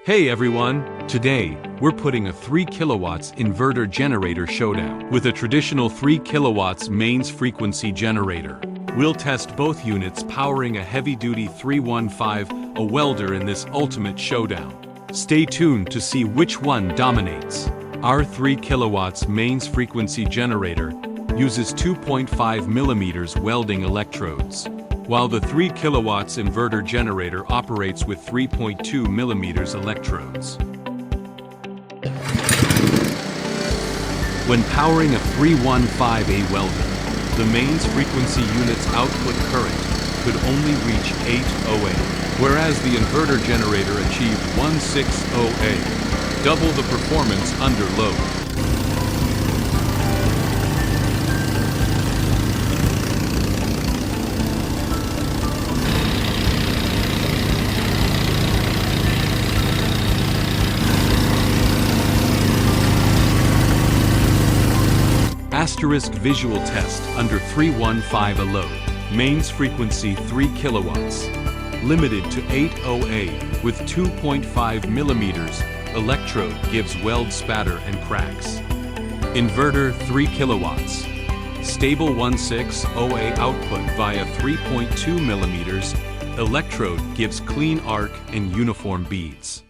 Hey everyone! Today, we're putting a 3 kilowatts inverter generator showdown with a traditional 3 kilowatts mains frequency generator. We'll test both units powering a heavy-duty 315, a welder in this ultimate showdown. Stay tuned to see which one dominates. Our 3 kilowatts mains frequency generator uses 2.5 millimeters welding electrodes, while the 3 kilowatts inverter generator operates with 3.2 millimeters electrodes. When powering a 315A welder, the mains frequency unit's output current could only reach 808, whereas the inverter generator achieved 160A, double the performance under load. Asterisk visual test under 315 a load. Mains frequency 3 kilowatts. Limited to 808 with 2.5 millimeters. Electrode gives weld spatter and cracks. Inverter 3 kilowatts. Stable 160A output via 3.2 millimeters. Electrode gives clean arc and uniform beads.